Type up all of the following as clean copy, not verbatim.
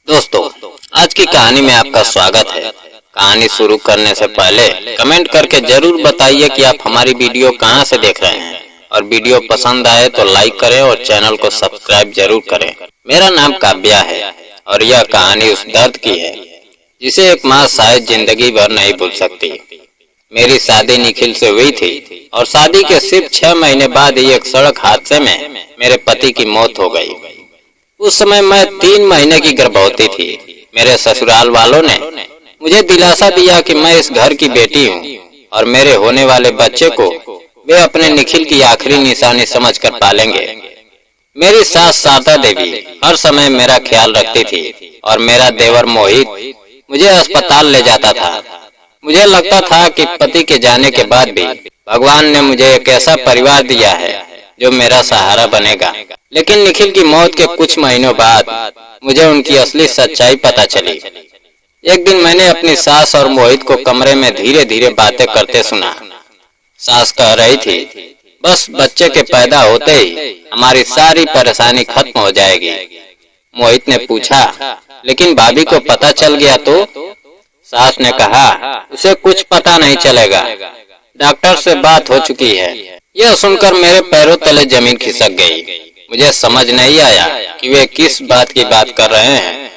दोस्तों, आज की कहानी में आपका स्वागत है। कहानी शुरू करने से पहले कमेंट करके जरूर बताइए कि आप हमारी वीडियो कहां से देख रहे हैं और वीडियो पसंद आए तो लाइक करें और चैनल को सब्सक्राइब जरूर करें। मेरा नाम काव्या है और यह कहानी उस दर्द की है जिसे एक माँ शायद जिंदगी भर नहीं भूल सकती। मेरी शादी निखिल से हुई थी और शादी के सिर्फ 6 महीने बाद ही एक सड़क हादसे में मेरे पति की मौत हो गई। उस समय मैं 3 महीने की गर्भवती थी। मेरे ससुराल वालों ने मुझे दिलासा दिया कि मैं इस घर की बेटी हूँ और मेरे होने वाले बच्चे को वे अपने निखिल की आखिरी निशानी समझकर पालेंगे। मेरी सास शारदा देवी हर समय मेरा ख्याल रखती थी और मेरा देवर मोहित मुझे अस्पताल ले जाता था। मुझे लगता था कि पति के जाने के बाद भी भगवान ने मुझे एक ऐसा परिवार दिया है जो मेरा सहारा बनेगा। लेकिन निखिल की मौत के कुछ महीनों बाद मुझे उनकी असली सच्चाई पता चली। एक दिन मैंने अपनी सास और मोहित को कमरे में धीरे धीरे बातें करते सुना। सास कह रही थी, बस बच्चे के पैदा होते ही हमारी सारी परेशानी खत्म हो जाएगी। मोहित ने पूछा, लेकिन भाभी को पता चल गया तो? सास ने कहा, उसे कुछ पता नहीं चलेगा, डॉक्टर से बात हो चुकी है। यह सुनकर मेरे पैरों तले जमीन खिसक गई। मुझे समझ नहीं आया कि वे किस बात की बात कर रहे हैं।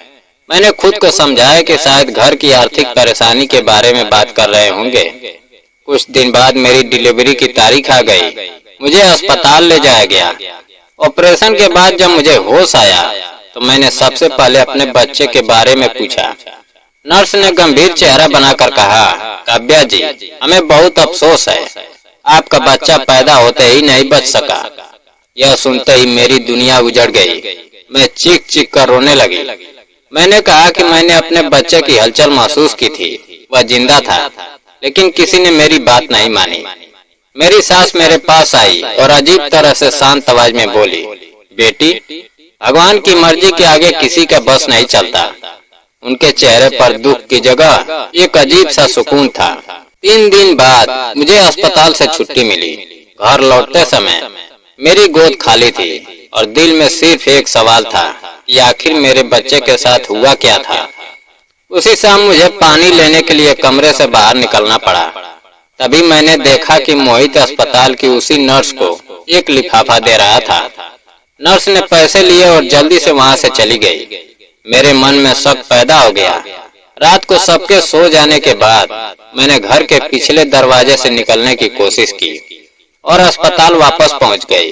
मैंने खुद को समझाया कि शायद घर की आर्थिक परेशानी के बारे में बात कर रहे होंगे। कुछ दिन बाद मेरी डिलीवरी की तारीख आ गई। मुझे अस्पताल ले जाया गया। ऑपरेशन के बाद जब मुझे होश आया तो मैंने सबसे पहले अपने बच्चे के बारे में पूछा। नर्स ने गंभीर चेहरा बनाकर कहा, काव्या जी, हमें बहुत अफसोस है, आपका बच्चा पैदा होते ही नहीं बच सका। यह सुनते ही मेरी दुनिया उजड़ गई। मैं चीख चीख कर रोने लगी। मैंने कहा कि मैंने अपने बच्चे की हलचल महसूस की थी, वह जिंदा था, लेकिन किसी ने मेरी बात नहीं मानी। मेरी सास मेरे पास आई और अजीब तरह से शांत आवाज में बोली, बेटी, भगवान की मर्जी के आगे किसी का बस नहीं चलता। उनके चेहरे पर दुख की जगह एक अजीब सा सुकून था। 3 दिन बाद मुझे अस्पताल से छुट्टी मिली। घर लौटते समय मेरी गोद खाली थी और दिल में सिर्फ एक सवाल था कि आखिर मेरे बच्चे के साथ हुआ क्या था। उसी शाम मुझे पानी लेने के लिए कमरे से बाहर निकलना पड़ा। तभी मैंने देखा कि मोहित अस्पताल की उसी नर्स को एक लिफाफा दे रहा था। नर्स ने पैसे लिए और जल्दी से वहां से चली गई। मेरे मन में शक पैदा हो गया। रात को सबके सो जाने के बाद मैंने घर के पिछले दरवाजे से निकलने की कोशिश की और अस्पताल वापस पहुंच गई।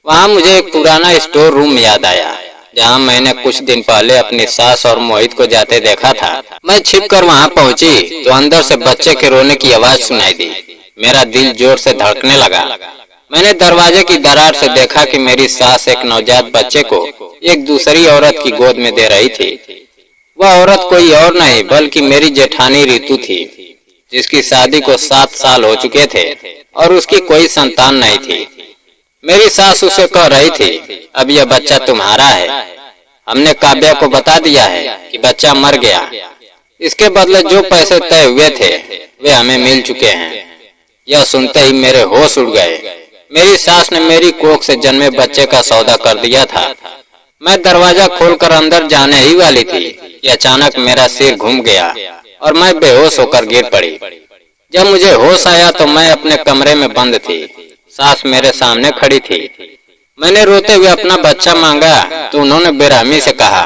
वहां मुझे एक पुराना स्टोर रूम याद आया जहां मैंने कुछ दिन पहले अपनी सास और मोहित को जाते देखा था। मैं छिपकर वहां पहुंची तो अंदर से बच्चे के रोने की आवाज सुनाई दी। मेरा दिल जोर से धड़कने लगा। मैंने दरवाजे की दरार से देखा कि मेरी सास एक नवजात बच्चे को एक दूसरी औरत की गोद में दे रही थी। वह औरत कोई और नहीं बल्कि मेरी जेठानी ऋतु थी, जिसकी शादी को 7 साल हो चुके थे और उसकी कोई संतान नहीं थी। मेरी सास उसे कह रही थी, अब यह बच्चा तुम्हारा है। हमने काव्या को बता दिया है कि बच्चा मर गया। इसके बदले जो पैसे तय हुए थे वे हमें मिल चुके हैं। यह सुनते ही मेरे होश उड़ गए। मेरी सास ने मेरी कोख से जन्मे बच्चे का सौदा कर दिया था। मैं दरवाजा खोलकर अंदर जाने ही वाली थी कि अचानक मेरा सिर घूम गया और मैं बेहोश होकर गिर पड़ी। जब मुझे होश आया तो मैं अपने कमरे में बंद थी। सास मेरे सामने खड़ी थी। मैंने रोते हुए अपना बच्चा मांगा तो उन्होंने बेरहमी से कहा,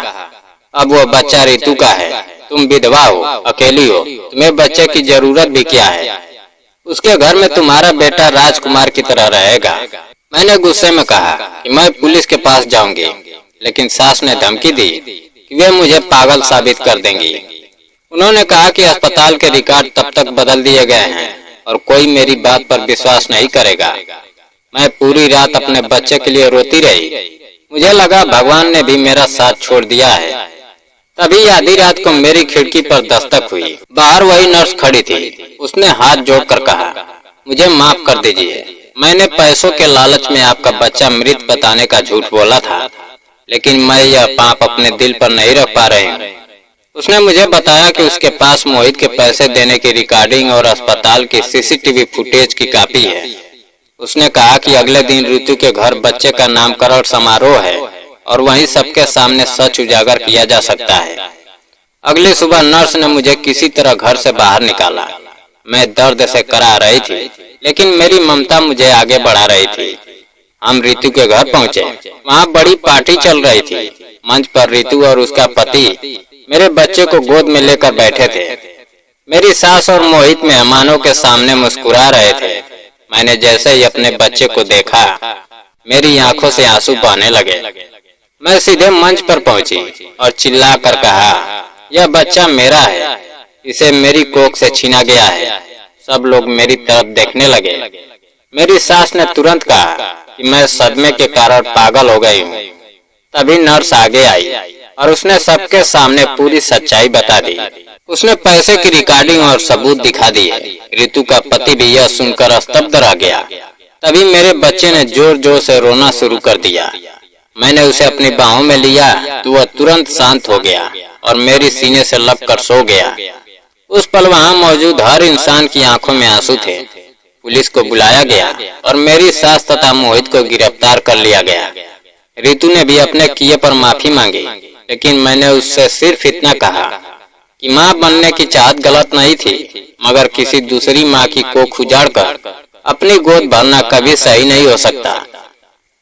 अब वह बच्चा ऋतु का है, तुम विधवा हो, अकेली हो, तुम्हें बच्चे की जरूरत भी क्या है? उसके घर में तुम्हारा बेटा राजकुमार की तरह रहेगा। मैंने गुस्से में कहा कि मैं पुलिस के पास जाऊंगी, लेकिन सास ने धमकी दी कि वे मुझे पागल साबित कर देंगी। उन्होंने कहा कि अस्पताल के रिकॉर्ड तब तक बदल दिए गए हैं और कोई मेरी बात पर विश्वास नहीं करेगा। मैं पूरी रात अपने बच्चे के लिए रोती रही। मुझे लगा भगवान ने भी मेरा साथ छोड़ दिया है। तभी आधी रात को मेरी खिड़की पर दस्तक हुई। बाहर वही नर्स खड़ी थी। उसने हाथ जोड़कर कहा, मुझे माफ कर दीजिए, मैंने पैसों के लालच में आपका बच्चा मृत बताने का झूठ बोला था, लेकिन मैं यह पाप अपने दिल पर नहीं रख पा रही हूँ। उसने मुझे बताया कि उसके पास मोहित के पैसे देने की रिकॉर्डिंग और अस्पताल की सीसीटीवी फुटेज की कॉपी है। उसने कहा कि अगले दिन ऋतु के घर बच्चे का नामकरण समारोह है और वहीं सबके सामने सच उजागर किया जा सकता है। अगली सुबह नर्स ने मुझे किसी तरह घर से बाहर निकाला। मैं दर्द से करा रही थी, लेकिन मेरी ममता मुझे आगे बढ़ा रही थी। हम रितु के घर पहुंचे। वहाँ बड़ी पार्टी चल रही थी। मंच पर रितु और उसका पति मेरे बच्चे को गोद में लेकर बैठे थे। मेरी सास और मोहित मेहमानों के सामने मुस्कुरा रहे थे। मैंने जैसे ही अपने बच्चे को देखा, मेरी आंखों से आंसू बहने लगे। मैं सीधे मंच पर पहुंची और चिल्ला कर कहा, यह बच्चा मेरा है, इसे मेरी कोख से छीना गया है। सब लोग मेरी तरफ देखने लगे। मेरी सास ने तुरंत कहा कि मैं सदमे के कारण पागल हो गई हूँ। तभी नर्स आगे आई और उसने सबके सामने पूरी सच्चाई बता दी। उसने पैसे की रिकॉर्डिंग और सबूत दिखा दिए। रितु का पति भी यह सुनकर स्तब्ध रह गया। तभी मेरे बच्चे ने जोर जोर से रोना शुरू कर दिया। मैंने उसे अपनी बाहों में लिया तो वह तुरंत शांत हो गया और मेरी सीने से लगकर सो गया। उस पल वहाँ मौजूद हर इंसान की आंखों में आंसू थे। पुलिस को बुलाया गया और मेरी सास तथा मोहित को गिरफ्तार कर लिया गया। रितु ने भी अपने किए पर माफी मांगी, लेकिन मैंने उससे सिर्फ इतना कहा कि माँ बनने की चाहत गलत नहीं थी, मगर किसी दूसरी माँ की कोख उजाड़कर अपनी गोद भरना कभी सही नहीं हो सकता।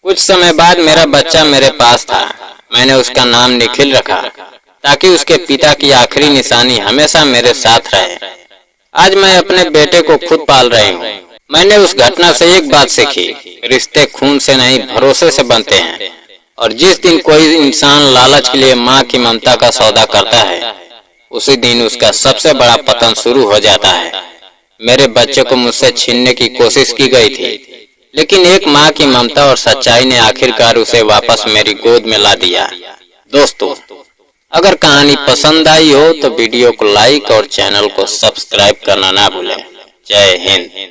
कुछ समय बाद मेरा बच्चा मेरे पास था। मैंने उसका नाम निखिल रखा ताकि उसके पिता की आखिरी निशानी हमेशा मेरे साथ रहे। आज मैं अपने बेटे को खुद पाल रही हूँ। मैंने उस घटना से एक बात सीखी, रिश्ते खून से नहीं भरोसे से बनते हैं। और जिस दिन कोई इंसान लालच के लिए माँ की ममता का सौदा करता है, उसी दिन उसका सबसे बड़ा पतन शुरू हो जाता है। मेरे बच्चे को मुझसे छीनने की कोशिश की गई थी, लेकिन एक माँ की ममता और सच्चाई ने आखिरकार उसे वापस मेरी गोद में ला दिया। दोस्तों, अगर कहानी पसंद आई हो तो वीडियो को लाइक और चैनल को सब्सक्राइब करना ना भूलें। जय हिंद।